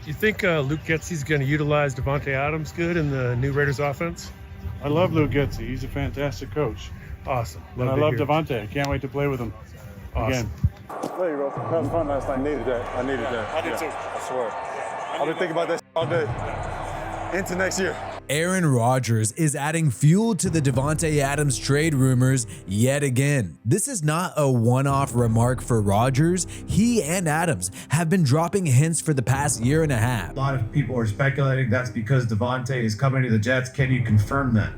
You think Luke Getsy's going to utilize Davante Adams good in the new Raiders offense? I love Luke Getsy. He's a fantastic coach. Awesome. And I love Davante. I can't wait to play with him again. There you go. That was fun last night. I needed that. I did too. I swear. I've been thinking about that all day. Into next year. Aaron Rodgers is adding fuel to the Davante Adams trade rumors yet again. This is not a one-off remark for Rodgers. He and Adams have been dropping hints for the past year and a half. A lot of people are speculating that's because Davante is coming to the Jets. Can you confirm that?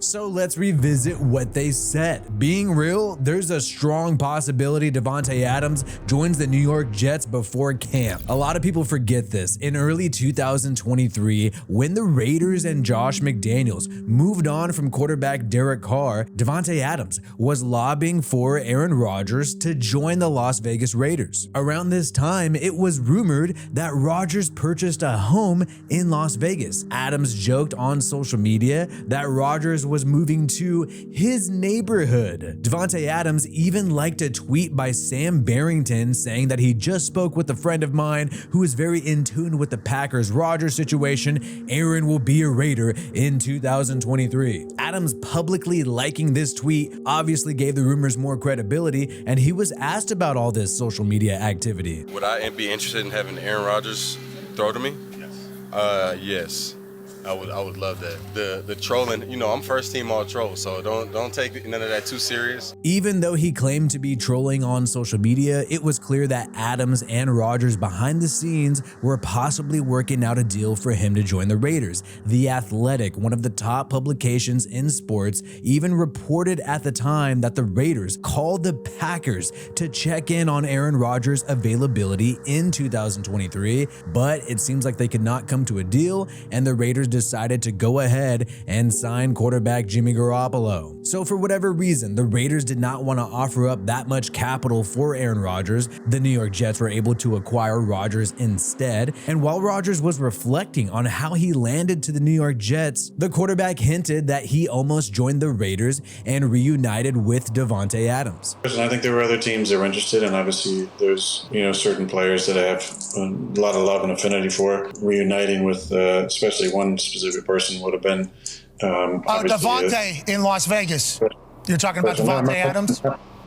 So let's revisit what they said. Being real, there's a strong possibility Davante Adams joins the New York Jets before camp. A lot of people forget this. In early 2023, when the Raiders and Josh McDaniels moved on from quarterback Derek Carr, Davante Adams was lobbying for Aaron Rodgers to join the Las Vegas Raiders. Around this time, it was rumored that Rodgers purchased a home in Las Vegas. Adams joked on social media that Rodgers was moving to his neighborhood. Davante Adams even liked a tweet by Sam Barrington saying that he just spoke with a friend of mine who is very in tune with the Packers-Rodgers situation. Aaron will be a Raider in 2023. Adams publicly liking this tweet obviously gave the rumors more credibility, and he was asked about all this social media activity. Would I be interested in having Aaron Rodgers throw to me? Yes. I would love that. The trolling, I'm first team all troll, so don't take none of that too serious. Even though he claimed to be trolling on social media, it was clear that Adams and Rodgers behind the scenes were possibly working out a deal for him to join the Raiders. The Athletic, one of the top publications in sports, even reported at the time that the Raiders called the Packers to check in on Aaron Rodgers' availability in 2023, but it seems like they could not come to a deal, and the Raiders decided to go ahead and sign quarterback Jimmy Garoppolo. So for whatever reason, the Raiders did not want to offer up that much capital for Aaron Rodgers. The New York Jets were able to acquire Rodgers instead, and while Rodgers was reflecting on how he landed to the New York Jets, the quarterback hinted that he almost joined the Raiders and reunited with Davante Adams. I think there were other teams that were interested, and obviously there's certain players that I have a lot of love and affinity for. Reuniting with especially one specific person would have been Davante in Las Vegas. You're talking about Davante Adams?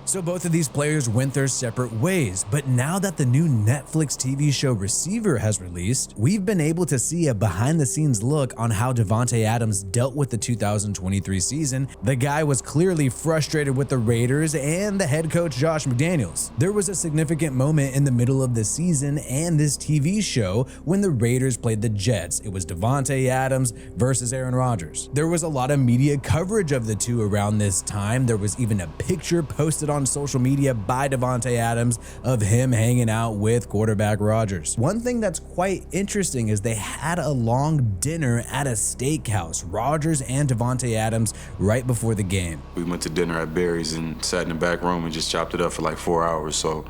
So both of these players went their separate ways, but now that the new Netflix TV show Receiver has released, we've been able to see a behind-the-scenes look on how Davante Adams dealt with the 2023 season. The guy was clearly frustrated with the Raiders and the head coach Josh McDaniels. There was a significant moment in the middle of the season and this TV show when the Raiders played the Jets. It was Davante Adams versus Aaron Rodgers. There was a lot of media coverage of the two around this time. There was even a picture posted on social media by Davante Adams of him hanging out with quarterback Rodgers. One thing that's quite interesting is they had a long dinner at a steakhouse, Rodgers and Davante Adams, right before the game. We went to dinner at Barry's and sat in the back room and just chopped it up for like 4 hours, so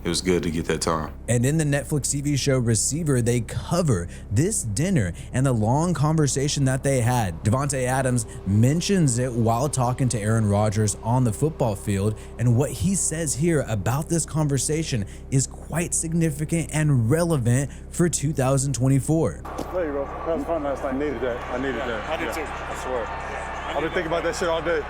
it was good to get that time. And in the Netflix TV show Receiver, they cover this dinner and the long conversation that they had. Davante Adams mentions it while talking to Aaron Rodgers on the football field, and what he says here about this conversation is quite significant and relevant for 2024. There you go. That was fun last night. I needed that. I did too. I swear. I've been thinking about that shit all day.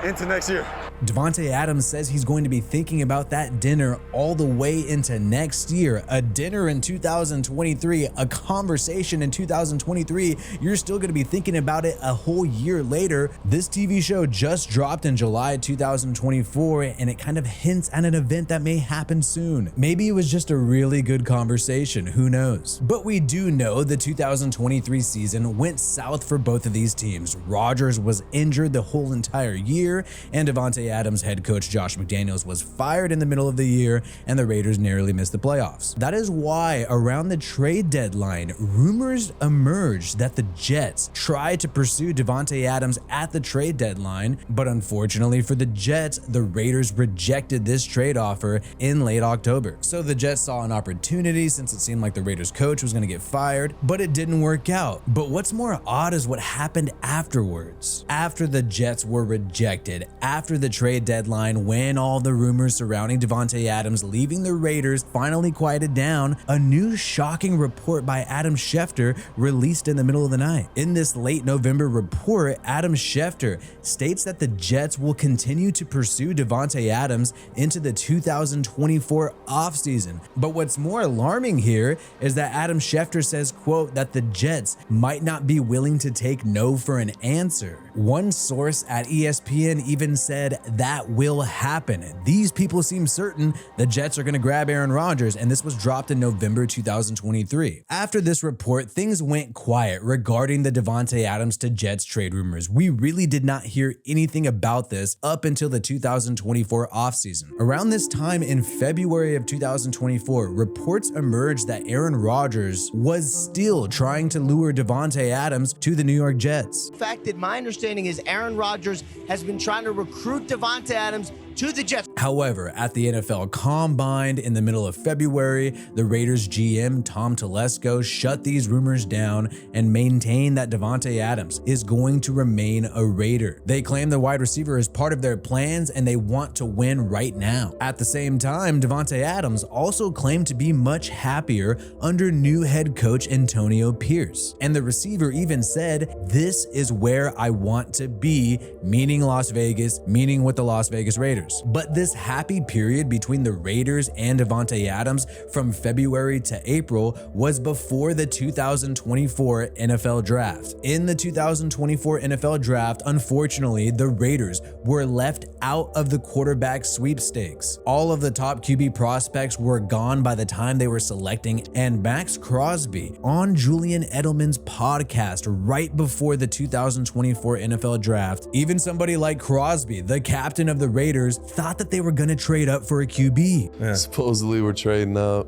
Into next year. Davante Adams says he's going to be thinking about that dinner all the way into next year. A dinner in 2023, a conversation in 2023. You're still going to be thinking about it a whole year later. This TV show just dropped in July 2024, and it kind of hints at an event that may happen soon. Maybe it was just a really good conversation. Who knows? But we do know the 2023 season went south for both of these teams. Rodgers was injured the whole entire year, and Davante Adams head coach Josh McDaniels was fired in the middle of the year, and the Raiders narrowly missed the playoffs. That is why around the trade deadline, rumors emerged that the Jets tried to pursue Davante Adams at the trade deadline, but unfortunately for the Jets, the Raiders rejected this trade offer in late October. So the Jets saw an opportunity since it seemed like the Raiders coach was going to get fired, but it didn't work out. But what's more odd is what happened afterwards. After the Jets were rejected, after the trade deadline, when all the rumors surrounding Davante Adams leaving the Raiders finally quieted down, a new shocking report by Adam Schefter released in the middle of the night. In this late November report, Adam Schefter states that the Jets will continue to pursue Davante Adams into the 2024 offseason. But what's more alarming here is that Adam Schefter says, quote, that the Jets might not be willing to take no for an answer. One source at ESPN even said that will happen. These people seem certain the Jets are going to grab Aaron Rodgers, and this was dropped in November 2023. After this report, things went quiet regarding the Davante Adams to Jets trade rumors. We really did not hear anything about this up until the 2024 offseason. Around this time in February of 2024, reports emerged that Aaron Rodgers was still trying to lure Davante Adams to the New York Jets. The fact that my understanding is Aaron Rodgers has been trying to recruit Davante Adams to the Jets. However, at the NFL Combine in the middle of February, the Raiders GM Tom Telesco shut these rumors down and maintained that Davante Adams is going to remain a Raider. They claim the wide receiver is part of their plans and they want to win right now. At the same time, Davante Adams also claimed to be much happier under new head coach Antonio Pierce. And the receiver even said, "This is where I want to be," meaning Las Vegas, meaning with the Las Vegas Raiders. But this happy period between the Raiders and Davante Adams from February to April was before the 2024 NFL Draft. In the 2024 NFL Draft, unfortunately, the Raiders were left out of the quarterback sweepstakes. All of the top QB prospects were gone by the time they were selecting, and Max Crosby on Julian Edelman's podcast right before the 2024 NFL Draft, even somebody like Crosby, the captain of the Raiders, thought that they were going to trade up for a QB. Yeah. Supposedly we're trading up,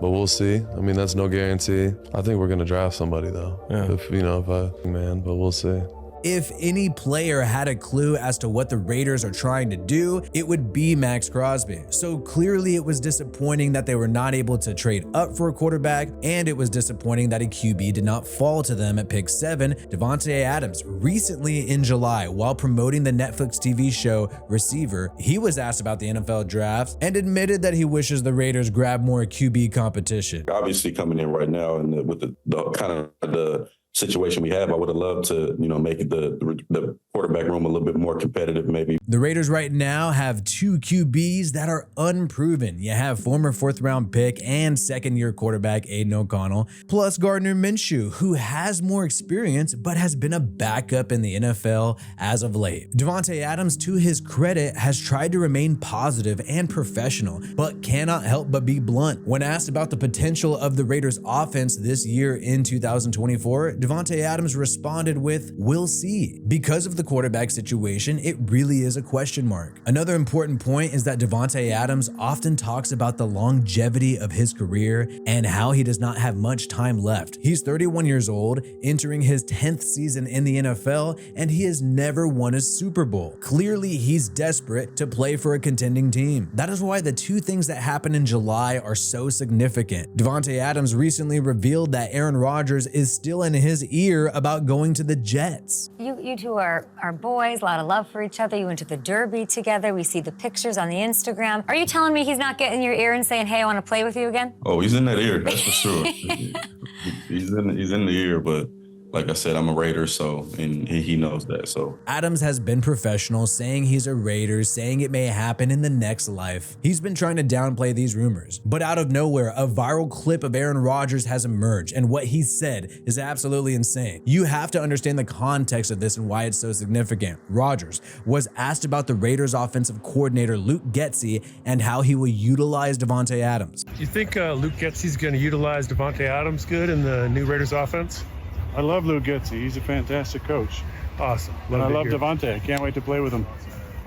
but we'll see. I mean, that's no guarantee. I think we're going to draft somebody though. Yeah. But we'll see. If any player had a clue as to what the Raiders are trying to do, it would be Max Crosby. So clearly it was disappointing that they were not able to trade up for a quarterback, and it was disappointing that a QB did not fall to them at pick 7, Davante Adams. Recently in July, while promoting the Netflix TV show Receiver, he was asked about the NFL draft and admitted that he wishes the Raiders grab more QB competition. Obviously coming in right now and with the kind of the situation we have, I would have loved to, make the quarterback room a little bit more competitive, maybe. The Raiders right now have 2 QBs that are unproven. You have former 4th-round pick and second-year quarterback Aiden O'Connell, plus Gardner Minshew, who has more experience but has been a backup in the NFL as of late. Davante Adams, to his credit, has tried to remain positive and professional, but cannot help but be blunt. When asked about the potential of the Raiders offense this year in 2024, Davante Adams responded with, "We'll see." Because of the quarterback situation, it really is a question mark. Another important point is that Davante Adams often talks about the longevity of his career and how he does not have much time left. He's 31 years old, entering his 10th season in the NFL, and he has never won a Super Bowl. Clearly, he's desperate to play for a contending team. That is why the 2 things that happened in July are so significant. Davante Adams recently revealed that Aaron Rodgers is still in his ear about going to the Jets. You two are boys, a lot of love for each other. You went to the Derby together. We see the pictures on the Instagram. Are you telling me he's not getting your ear and saying, "Hey, I want to play with you again"? Oh, he's in that ear, that's for sure. he's in the ear, but like I said, I'm a Raider, and he knows that. So Adams has been professional, saying he's a Raider, saying it may happen in the next life. He's been trying to downplay these rumors, but out of nowhere, a viral clip of Aaron Rodgers has emerged, and what he said is absolutely insane. You have to understand the context of this and why it's so significant. Rodgers was asked about the Raiders offensive coordinator Luke Getsy and how he will utilize Davante Adams. Do you think Luke Getsy's going to utilize Davante Adams good in the new Raiders offense? I love Luke Getsy. He's a fantastic coach. Awesome. I love Davante. I can't wait to play with him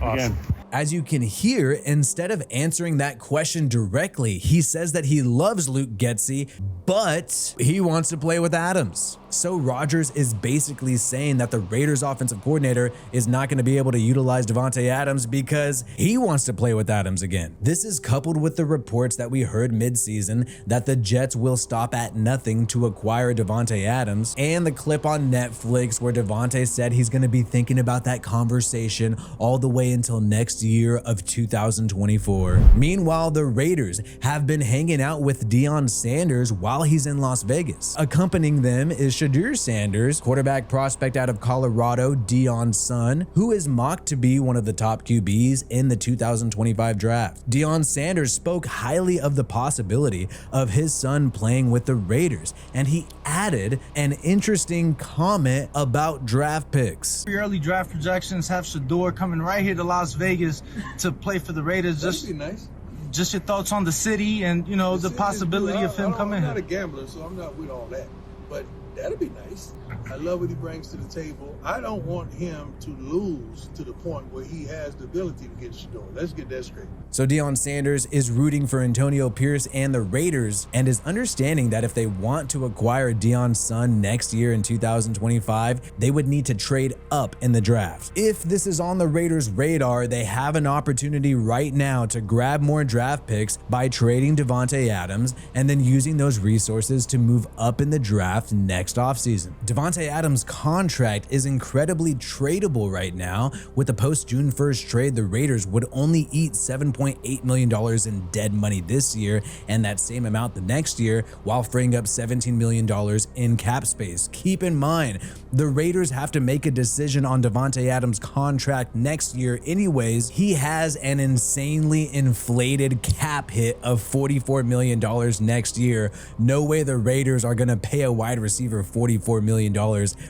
again. As you can hear, instead of answering that question directly, he says that he loves Luke Getsy, but he wants to play with Adams. So Rodgers is basically saying that the Raiders offensive coordinator is not going to be able to utilize Davante Adams because he wants to play with Adams again. This is coupled with the reports that we heard midseason that the Jets will stop at nothing to acquire Davante Adams, and the clip on Netflix where Davante said he's going to be thinking about that conversation all the way until next year of 2024. Meanwhile, the Raiders have been hanging out with Deion Sanders while he's in Las Vegas. Accompanying them is Shadur Sanders, quarterback prospect out of Colorado, Deion's son, who is mocked to be one of the top QBs in the 2025 draft. Deion Sanders spoke highly of the possibility of his son playing with the Raiders, and he added an interesting comment about draft picks. Early draft projections have Shador coming right here to Las Vegas to play for the Raiders. That'd be nice. Just your thoughts on the city and, you know, the possibility of him coming here. here. I'm not a gambler, so I'm not with all that. But that'd be nice. I love what he brings to the table. I don't want him to lose to the point where he has the ability to get Shador. Let's get that straight. So Deion Sanders is rooting for Antonio Pierce and the Raiders, and is understanding that if they want to acquire Deion's son next year in 2025, they would need to trade up in the draft. If this is on the Raiders' radar, they have an opportunity right now to grab more draft picks by trading Davante Adams and then using those resources to move up in the draft next offseason. Davante Adams' contract is incredibly tradable right now. With the post-June 1st trade, the Raiders would only eat $7.8 million in dead money this year and that same amount the next year, while freeing up $17 million in cap space. Keep in mind, the Raiders have to make a decision on Davante Adams' contract next year anyways. He has an insanely inflated cap hit of $44 million next year. No way the Raiders are going to pay a wide receiver $44 million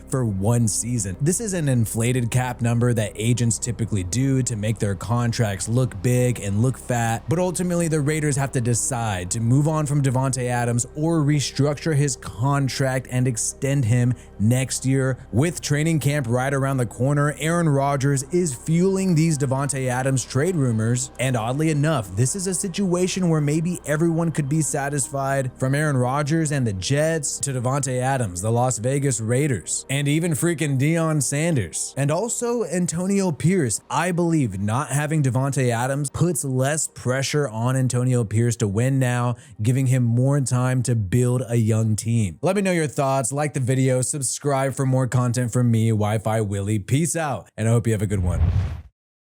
for one season. This is an inflated cap number that agents typically do to make their contracts look big and look fat, but ultimately the Raiders have to decide to move on from Davante Adams or restructure his contract and extend him next year. With training camp right around the corner, Aaron Rodgers is fueling these Davante Adams trade rumors, and oddly enough, this is a situation where maybe everyone could be satisfied, from Aaron Rodgers and the Jets to Davante Adams, the Las Vegas Raiders, and even freaking Deion Sanders, and also Antonio Pierce. I believe not having Davante Adams puts less pressure on Antonio Pierce to win now, giving him more time to build a young team. Let me know your thoughts, like the video, subscribe for more content from me, Wi-Fi Willie. Peace out, and I hope you have a good one.